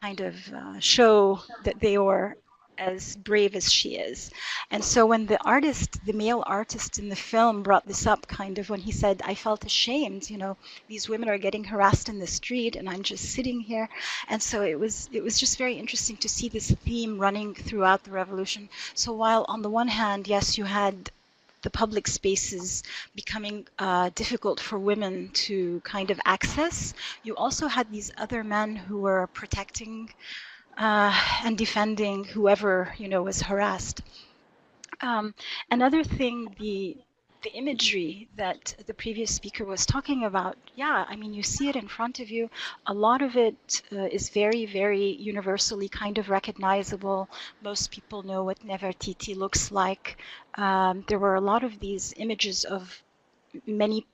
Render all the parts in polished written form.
kind of show that they were as brave as she is. And so when the artist, the male artist in the film brought this up, kind of when he said, I felt ashamed, you know, these women are getting harassed in the street and I'm just sitting here. And so it was just very interesting to see this theme running throughout the revolution. So while on the one hand, yes, you had the public spaces becoming difficult for women to kind of access, you also had these other men who were protecting and defending whoever, you know, was harassed. Um, Another thing, the imagery that the previous speaker was talking about, yeah, I mean, you see it in front of you. A lot of it is very, very universally kind of recognizable. Most people know what Nefertiti looks like. There were a lot of these images of many,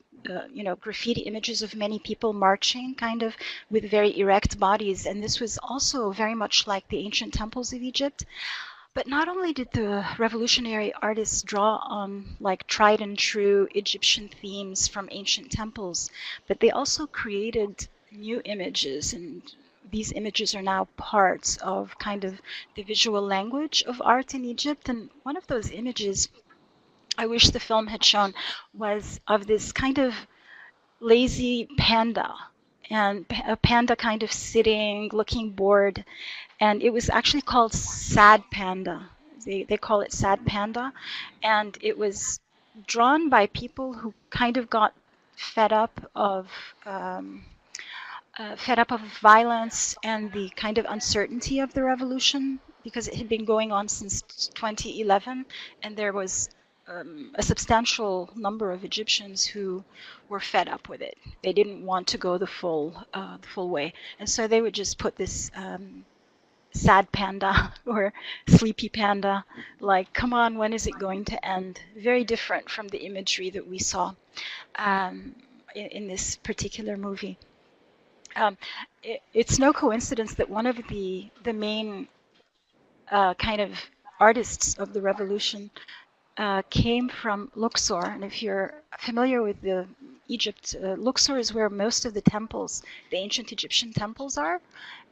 you know, graffiti images of many people marching kind of with very erect bodies. And this was also very much like the ancient temples of Egypt. But not only did the revolutionary artists draw on like tried and true Egyptian themes from ancient temples, but they also created new images, and these images are now parts of kind of the visual language of art in Egypt. And one of those images I wish the film had shown was of this kind of lazy panda, and a panda kind of sitting, looking bored, and it was actually called Sad Panda. They call it Sad Panda, and it was drawn by people who kind of got fed up of um, fed up of violence and the kind of uncertainty of the revolution, because it had been going on since 2011, and there was a substantial number of Egyptians who were fed up with it. They didn't want to go the full way, and so they would just put this sad panda or sleepy panda, like, come on, when is it going to end? Very different from the imagery that we saw in this particular movie. Um, it's no coincidence that one of the main kind of artists of the revolution came from Luxor. And if you're familiar with the Egypt, Luxor is where most of the temples, the ancient Egyptian temples, are.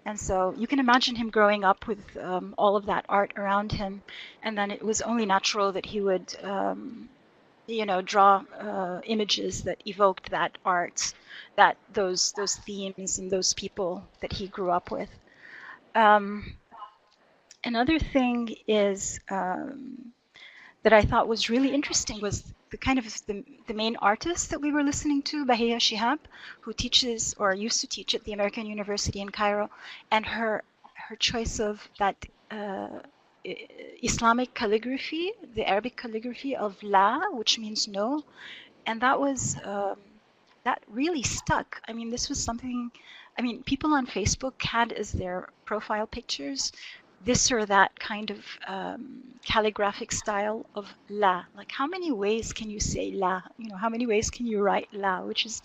And so you can imagine him growing up with all of that art around him, and then it was only natural that he would, you know, draw images that evoked that art, that those themes and those people that he grew up with. Um, Another thing is that I thought was really interesting was the kind of the main artist that we were listening to, Bahia Shihab, who teaches or used to teach at the American University in Cairo, and her choice of that Islamic calligraphy, the Arabic calligraphy of La, which means no, and that was that really stuck. I mean, this was something. I mean, people on Facebook had as their profile pictures this or that kind of calligraphic style of la. Like, how many ways can you say la? You know, how many ways can you write la, which is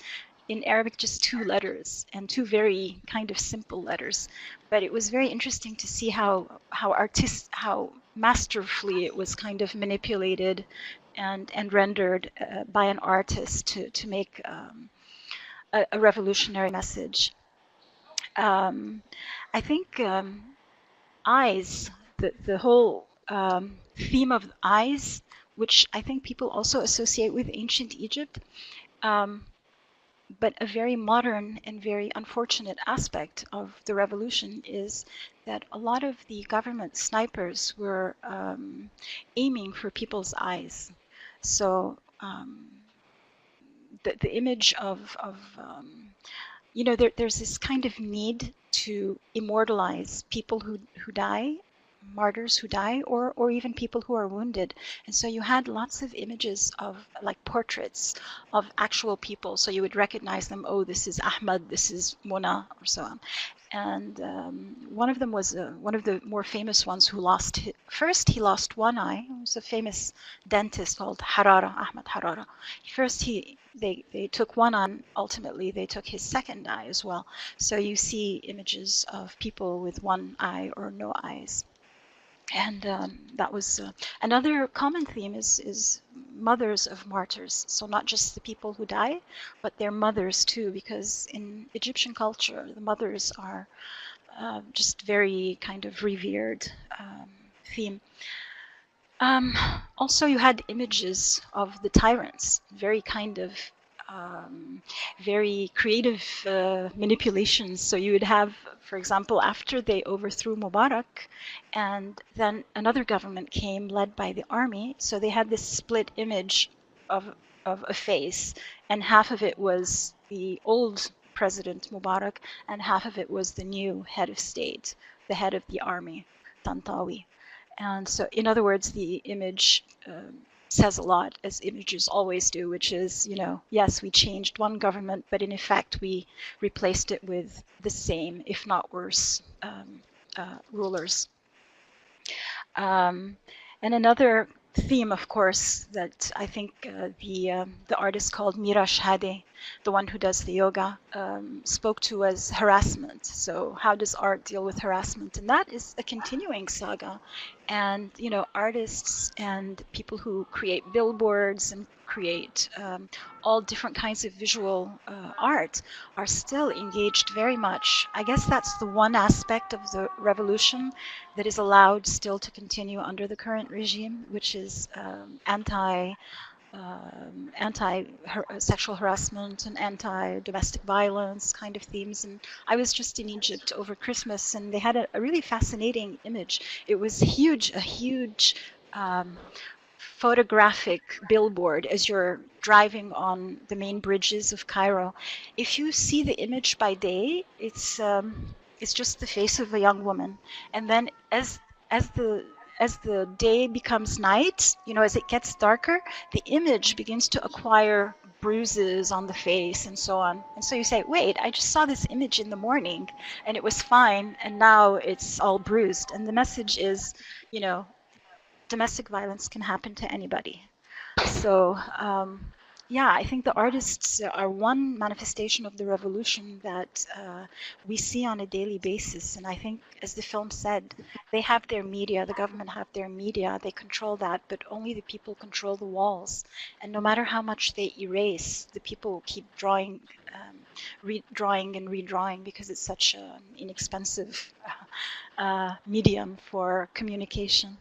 in Arabic just two letters and two very kind of simple letters. But it was very interesting to see how masterfully it was kind of manipulated and rendered by an artist to make a revolutionary message. Um, I think eyes, the whole theme of eyes, which I think people also associate with ancient Egypt, um, but a very modern and very unfortunate aspect of the revolution is that a lot of the government snipers were aiming for people's eyes. So the image of you know, there's this kind of need to immortalize people who die, martyrs who die, or even people who are wounded. And so you had lots of images of like portraits of actual people. So you would recognize them. Oh, this is Ahmad, this is Mona, or so on. And one of them was one of the more famous ones who lost first he lost one eye. He was a famous dentist called Harara, Ahmad Harara. First they took one on, ultimately they took his second eye as well. So you see images of people with one eye or no eyes. And that was another common theme is mothers of martyrs. So not just the people who die, but their mothers too, because in Egyptian culture, the mothers are just very kind of revered theme. Um, Also, you had images of the tyrants, very kind of um, very creative manipulations. So you would have, for example, after they overthrew Mubarak, and then another government came led by the army. So they had this split image of a face, and half of it was the old President Mubarak, and half of it was the new head of state, the head of the army, Tantawi. And so, in other words, the image says a lot, as images always do, which is, you know, yes, we changed one government, but in effect, we replaced it with the same, if not worse, rulers. Um, and another theme, of course, that I think the artist called Mira Shhade, the one who does the yoga, spoke to was harassment. So how does art deal with harassment? And that is a continuing saga. And you know, artists and people who create billboards and create all different kinds of visual art are still engaged very much. I guess that's the one aspect of the revolution that is allowed still to continue under the current regime, which is anti sexual harassment and anti domestic violence kind of themes. And I was just in Egypt over Christmas, and they had a really fascinating image. It was huge, a huge photographic billboard as you're driving on the main bridges of Cairo. If you see the image by day, it's just the face of a young woman, and then as the as the day becomes night, you know, as it gets darker, the image begins to acquire bruises on the face and so on. And so you say, wait, I just saw this image in the morning and it was fine, and now it's all bruised. And the message is, you know, domestic violence can happen to anybody. So, yeah, I think the artists are one manifestation of the revolution that we see on a daily basis. And I think, as the film said, they have their media, the government have their media, they control that, but only the people control the walls. And no matter how much they erase, the people keep drawing, redrawing and redrawing, because it's such an inexpensive medium for communication.